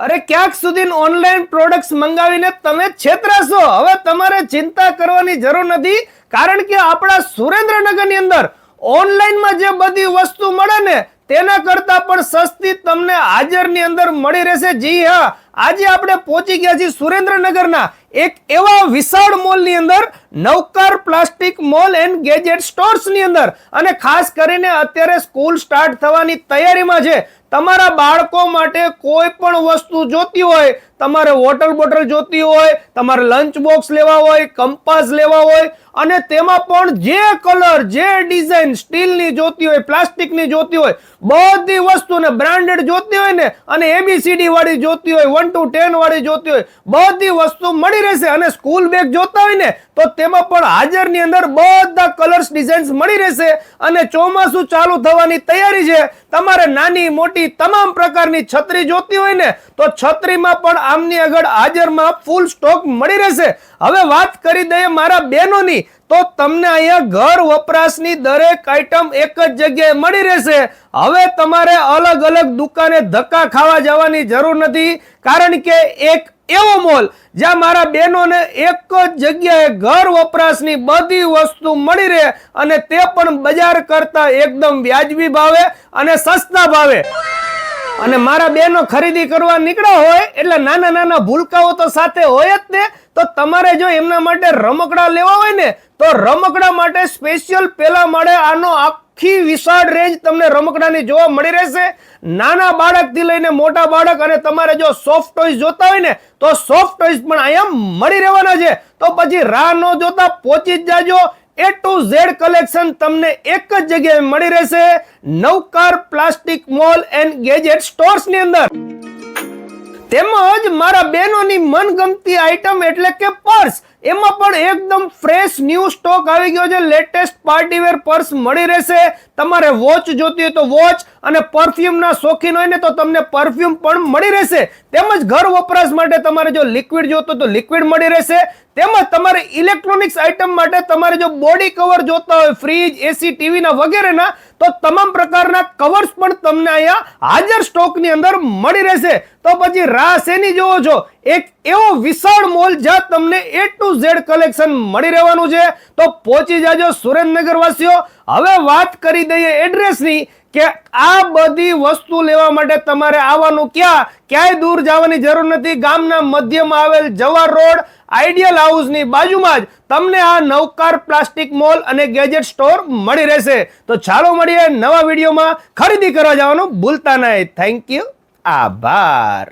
અરે ક્યાંક સુધી ઓનલાઈન પ્રોડક્ટ્સ મંગાવીને તમે છેતરાશો. હવે તમારે ચિંતા કરવાની જરૂર નથી, કારણ કે આપણા સુરેન્દ્રનગરની અંદર ઓનલાઈનમાં જે બધી વસ્તુ મળે ને તેના કરતા પણ સસ્તી તમને હાજરની અંદર મળી રહેશે. જી હા, આજે આપણે પહોંચી ગયા છીએ સુરેન્દ્રનગરના એક એવા વિશાળ મોલ ની અંદર, Navkar plastic mall and gadget stores ની અંદર. અને ખાસ કરીને અત્યારે સ્કૂલ સ્ટાર્ટ થવાની તૈયારીમાં છે. તમારા બાળકો માટે કોઈ પણ વસ્તુ જોતી હોય, તમારે વોટર બોટલ જોતી હોય, તમારે લંચ બોક્સ લેવા હોય, કંપાસ લેવા હોય, અને તેમાં પણ જે કલર, જે ડિઝાઇન સ્ટીલની જોતી હોય, પ્લાસ્ટિકની જોતી હોય, બધી વસ્તુને બ્રાન્ડેડ જોતી હોય ને, અને ABCD વાળી જોતી હોય, 1 to 10 વાળી જોતી હોય, બધી વસ્તુ મળી રહેશે. અને સ્કૂલ બેગ જોતા હોય ને તો તેમાં પણ હાજરની અંદર બધા કલર્સ, ડિઝાઇન્સ મળી રહેશે. અને ચોમાસું ચાલુ થવાની તૈયારી છે. તમારે નાની મોટી તમામ પ્રકારની છત્રી જોતી હોય ને તો છત્રીમાં પણ આમની આગળ હાજરમાં ફૂલ સ્ટોક મળી રહેશે. હવે વાત કરી દઈએ મારા બહેનોની, તો તમને અહીંયા ઘર વપરાશની દરેક આઈટમ એક જ જગ્યાએ મળી રહેશે. હવે તમારે અલગ અલગ દુકાને ધક્કા ખાવા જવાની જરૂર નથી, કારણ કે એક એવો મોલ જ્યાં મારા બહેનોને એક જ જગ્યાએ ઘર વપરાશની બધી વસ્તુ મળી રહે, અને તે પણ બજાર કરતા એકદમ વ્યાજબી ભાવે અને સસ્તા ભાવે. અને મારા બહેનો ખરીદી કરવા નીકળ્યા હોય એટલે નાના નાના ભૂલકાઓ તો સાથે હોય જ ને. તો તમારે જો એમના માટે રમકડા લેવા હોય ને તો રમકડા માટે સ્પેશિયલ પેલા માળે આનો આખી વિશાળ રેન્જ તમને રમકડાની જોવા મળી રહેશે. નાના બાળકથી લઈને મોટા બાળક, અને તમારે જો સોફ્ટ ટોયઝ જોતા હોય ને તો સોફ્ટ ટોયઝ પણ અહીંયા મળી રહેવાના છે. તો પછી રાહ ન જોતા પહોંચી જ જાજો. A to Z કલેક્શન તમને એક જ જગ્યાએ મળી રહેશે, Navkar plastic mall and gadget stores ની અંદર. તેમજ મારા બહેનોની મનગમતી આઈટમ એટલે કે પર્સ, એમાં પણ એકદમ ફ્રેશ ન્યૂ સ્ટોક આવી ગયો છે. લેટેસ્ટ પાર્ટીવેર પર્સ મળી રહેશે. તમારે વોચ જોતી હોય તો વોચ, અને પરફ્યુમના શોખીન હોય ને તો તમને પરફ્યુમ પણ મળી રહેશે. તેમજ ઘર વપરાશ માટે તમારે જો લિક્વિડ જોતો તો લિક્વિડ મળી રહેશે. તેમજ તમારે ઇલેક્ટ્રોનિક્સ આઇટમ માટે તમારે જો બોડી કવર જોતા હોય, ફ્રીજ, AC, TV ના વગેરેના, તો તમામ પ્રકારના કવર્સ પણ તમને અહીંયા હાજર સ્ટોકની અંદર મળી રહેશે. તો પછી રાહ શેની જોવો છો? એક એવો વિશાળ મોલ જ્યાં તમને A to Z કલેક્શન મળી રહેવાનું છે. તો પહોંચી જાજો સુરેન્દ્રનગર વાસીઓ. હવે વાત કરી દઈએ એડ્રેસની, કે આ બધી વસ્તુ લેવા માટે તમારે આવવાનું ક્યાં? ક્યાંય દૂર જવાની જરૂર નથી. ગામના મધ્યમાં આવેલ જવાહર રોડ આઈડિયલ હાઉસની બાજુમાં જ તમને આ નવકાર પ્લાસ્ટિક મોલ અને ગેજેટ સ્ટોર મળી રહેશે. તો ચાલો મળીએ નવા વિડીયોમાં. ખરીદી કરવા જવાનું ભૂલતા નહીં. Thank you. આભાર.